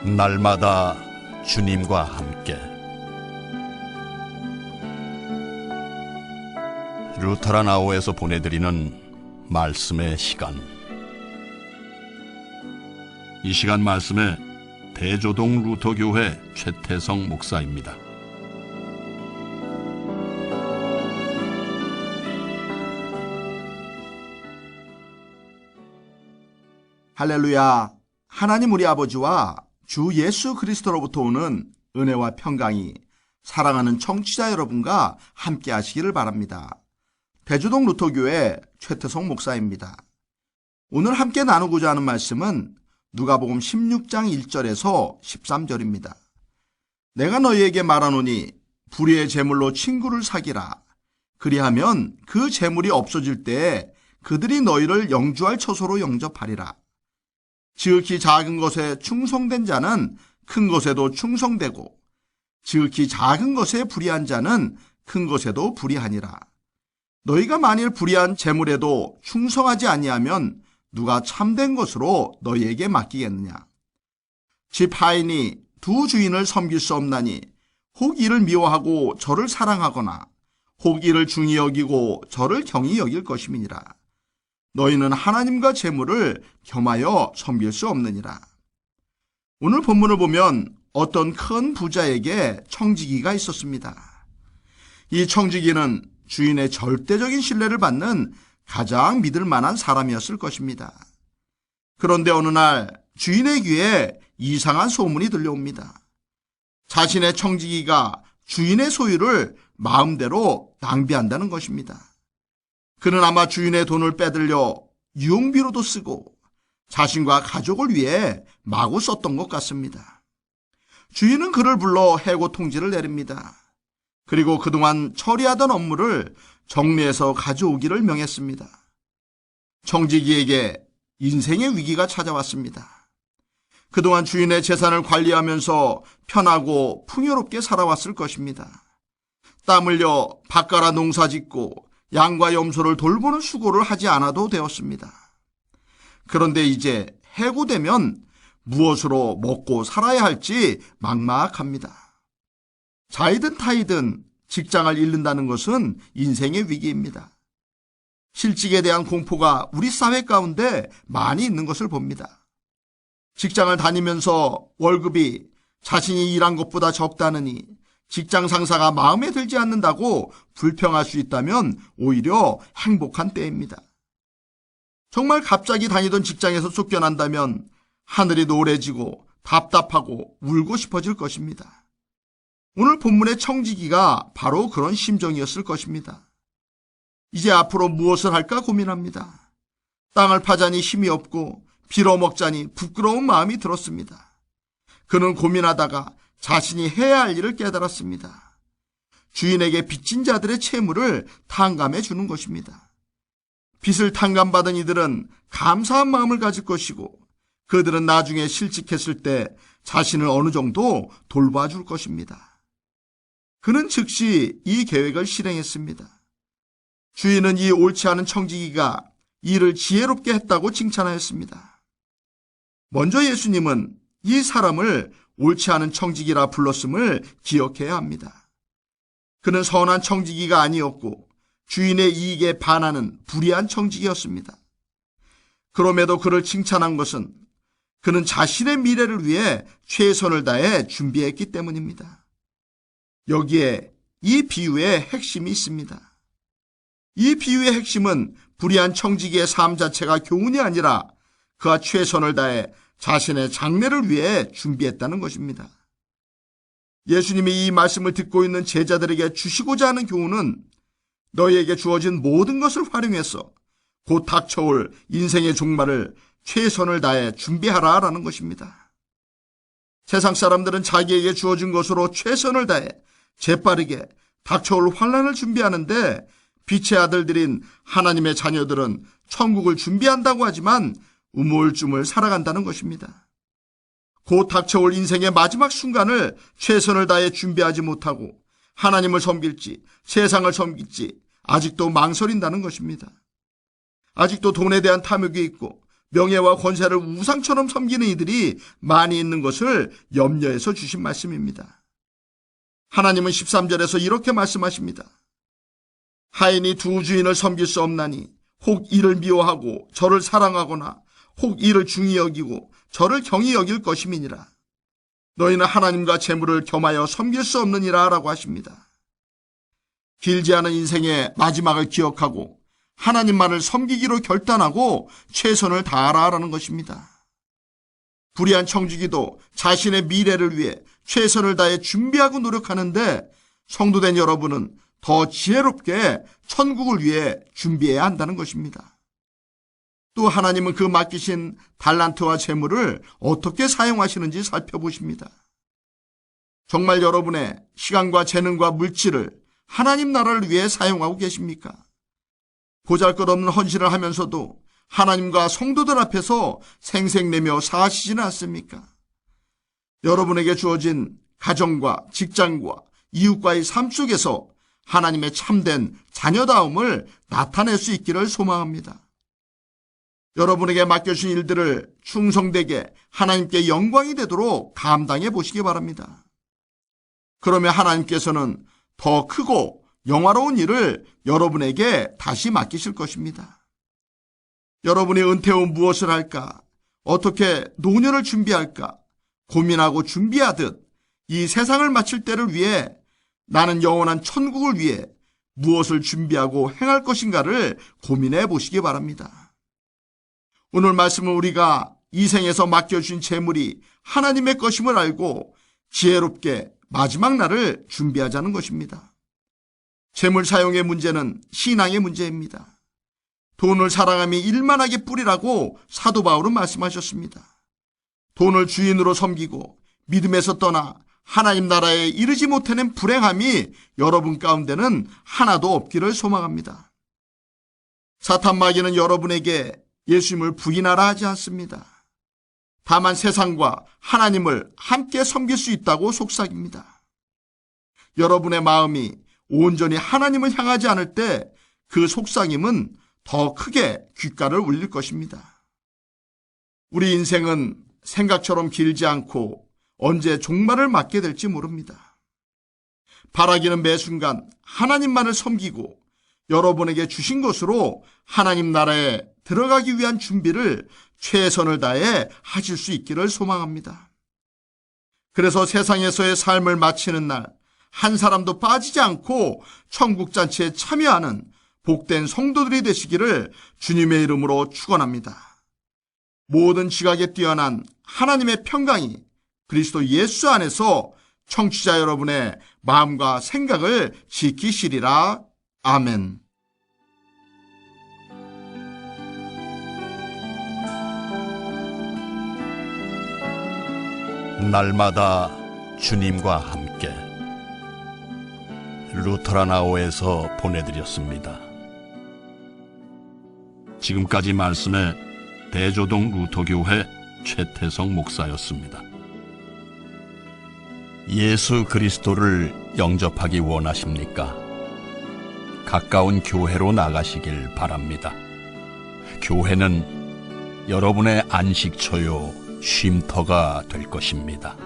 날마다 주님과 함께 루터란 아호에서 보내드리는 말씀의 시간. 이 시간 말씀에 대조동 루터교회 최태성 목사입니다. 할렐루야. 하나님 우리 아버지와 주 예수 그리스도로부터 오는 은혜와 평강이 사랑하는 청취자 여러분과 함께 하시기를 바랍니다. 대조동 루터교회 최태성 목사입니다. 오늘 함께 나누고자 하는 말씀은 누가복음 16장 1절에서 13절입니다. 내가 너희에게 말하노니 불의의 재물로 친구를 사귀라. 그리하면 그 재물이 없어질 때에 그들이 너희를 영주할 처소로 영접하리라. 지극히 작은 것에 충성된 자는 큰 것에도 충성되고 지극히 작은 것에 불의한 자는 큰 것에도 불의하니라. 너희가 만일 불의한 재물에도 충성하지 아니하면 누가 참된 것으로 너희에게 맡기겠느냐. 집 하인이 두 주인을 섬길 수 없나니 혹 이를 미워하고 저를 사랑하거나 혹 이를 중히 여기고 저를 경히 여길 것임이니라. 너희는 하나님과 재물을 겸하여 섬길 수 없느니라. 오늘 본문을 보면 어떤 큰 부자에게 청지기가 있었습니다. 이 청지기는 주인의 절대적인 신뢰를 받는 가장 믿을 만한 사람이었을 것입니다. 그런데 어느 날 주인의 귀에 이상한 소문이 들려옵니다. 자신의 청지기가 주인의 소유를 마음대로 낭비한다는 것입니다. 그는 아마 주인의 돈을 빼들려 유흥비로도 쓰고 자신과 가족을 위해 마구 썼던 것 같습니다. 주인은 그를 불러 해고 통지를 내립니다. 그리고 그동안 처리하던 업무를 정리해서 가져오기를 명했습니다. 청지기에게 인생의 위기가 찾아왔습니다. 그동안 주인의 재산을 관리하면서 편하고 풍요롭게 살아왔을 것입니다. 땀 흘려 밭갈아 농사 짓고 양과 염소를 돌보는 수고를 하지 않아도 되었습니다. 그런데 이제 해고되면 무엇으로 먹고 살아야 할지 막막합니다. 자이든 타이든 직장을 잃는다는 것은 인생의 위기입니다. 실직에 대한 공포가 우리 사회 가운데 많이 있는 것을 봅니다. 직장을 다니면서 월급이 자신이 일한 것보다 적다느니 직장 상사가 마음에 들지 않는다고 불평할 수 있다면 오히려 행복한 때입니다. 정말 갑자기 다니던 직장에서 쫓겨난다면 하늘이 노래지고 답답하고 울고 싶어질 것입니다. 오늘 본문의 청지기가 바로 그런 심정이었을 것입니다. 이제 앞으로 무엇을 할까 고민합니다. 땅을 파자니 힘이 없고 빌어먹자니 부끄러운 마음이 들었습니다. 그는 고민하다가 자신이 해야 할 일을 깨달았습니다. 주인에게 빚진 자들의 채무를 탕감해 주는 것입니다. 빚을 탕감받은 이들은 감사한 마음을 가질 것이고 그들은 나중에 실직했을 때 자신을 어느 정도 돌봐줄 것입니다. 그는 즉시 이 계획을 실행했습니다. 주인은 이 옳지 않은 청지기가 일을 지혜롭게 했다고 칭찬하였습니다. 먼저 예수님은 이 사람을 옳지 않은 청지기라 불렀음을 기억해야 합니다. 그는 선한 청지기가 아니었고 주인의 이익에 반하는 불의한 청지기였습니다. 그럼에도 그를 칭찬한 것은 그는 자신의 미래를 위해 최선을 다해 준비했기 때문입니다. 여기에 이 비유의 핵심이 있습니다. 이 비유의 핵심은 불의한 청지기의 삶 자체가 교훈이 아니라 그가 최선을 다해 자신의 장래를 위해 준비했다는 것입니다. 예수님이 이 말씀을 듣고 있는 제자들에게 주시고자 하는 교훈은 너희에게 주어진 모든 것을 활용해서 곧 닥쳐올 인생의 종말을 최선을 다해 준비하라 라는 것입니다. 세상 사람들은 자기에게 주어진 것으로 최선을 다해 재빠르게 닥쳐올 환난을 준비하는데 빛의 아들들인 하나님의 자녀들은 천국을 준비한다고 하지만 우물쭈물 살아간다는 것입니다. 곧 닥쳐올 인생의 마지막 순간을 최선을 다해 준비하지 못하고 하나님을 섬길지 세상을 섬길지 아직도 망설인다는 것입니다. 아직도 돈에 대한 탐욕이 있고 명예와 권세를 우상처럼 섬기는 이들이 많이 있는 것을 염려해서 주신 말씀입니다. 하나님은 13절에서 이렇게 말씀하십니다. 하인이 두 주인을 섬길 수 없나니 혹 이를 미워하고 저를 사랑하거나 혹 이를 중히 여기고 저를 경히 여길 것임이니라. 너희는 하나님과 재물을 겸하여 섬길 수 없느니라 라고 하십니다. 길지 않은 인생의 마지막을 기억하고 하나님만을 섬기기로 결단하고 최선을 다하라라는 것입니다. 불의한 청지기도 자신의 미래를 위해 최선을 다해 준비하고 노력하는데 성도된 여러분은 더 지혜롭게 천국을 위해 준비해야 한다는 것입니다. 또 하나님은 그 맡기신 달란트와 재물을 어떻게 사용하시는지 살펴보십니다. 정말 여러분의 시간과 재능과 물질을 하나님 나라를 위해 사용하고 계십니까? 보잘것없는 헌신을 하면서도 하나님과 성도들 앞에서 생색내며 사시지는 않습니까? 여러분에게 주어진 가정과 직장과 이웃과의 삶 속에서 하나님의 참된 자녀다움을 나타낼 수 있기를 소망합니다. 여러분에게 맡겨주신 일들을 충성되게 하나님께 영광이 되도록 감당해 보시기 바랍니다. 그러면 하나님께서는 더 크고 영화로운 일을 여러분에게 다시 맡기실 것입니다. 여러분이 은퇴 후 무엇을 할까? 어떻게 노년을 준비할까? 고민하고 준비하듯 이 세상을 마칠 때를 위해 나는 영원한 천국을 위해 무엇을 준비하고 행할 것인가를 고민해 보시기 바랍니다. 오늘 말씀은 우리가 이 생에서 맡겨주신 재물이 하나님의 것임을 알고 지혜롭게 마지막 날을 준비하자는 것입니다. 재물 사용의 문제는 신앙의 문제입니다. 돈을 사랑함이 일만하게 뿌리라고 사도 바울은 말씀하셨습니다. 돈을 주인으로 섬기고 믿음에서 떠나 하나님 나라에 이르지 못하는 불행함이 여러분 가운데는 하나도 없기를 소망합니다. 사탄 마귀는 여러분에게 예수님을 부인하라 하지 않습니다. 다만 세상과 하나님을 함께 섬길 수 있다고 속삭입니다. 여러분의 마음이 온전히 하나님을 향하지 않을 때 그 속삭임은 더 크게 귓가를 울릴 것입니다. 우리 인생은 생각처럼 길지 않고 언제 종말을 맞게 될지 모릅니다. 바라기는 매 순간 하나님만을 섬기고 여러분에게 주신 것으로 하나님 나라에 들어가기 위한 준비를 최선을 다해 하실 수 있기를 소망합니다. 그래서 세상에서의 삶을 마치는 날 한 사람도 빠지지 않고 천국잔치에 참여하는 복된 성도들이 되시기를 주님의 이름으로 축원합니다. 모든 지각에 뛰어난 하나님의 평강이 그리스도 예수 안에서 청취자 여러분의 마음과 생각을 지키시리라. 아멘. 날마다 주님과 함께 루터라나오에서 보내드렸습니다. 지금까지 말씀에 대조동 루터교회 최태성 목사였습니다. 예수 그리스도를 영접하기 원하십니까? 가까운 교회로 나가시길 바랍니다. 교회는 여러분의 안식처요 쉼터가 될 것입니다.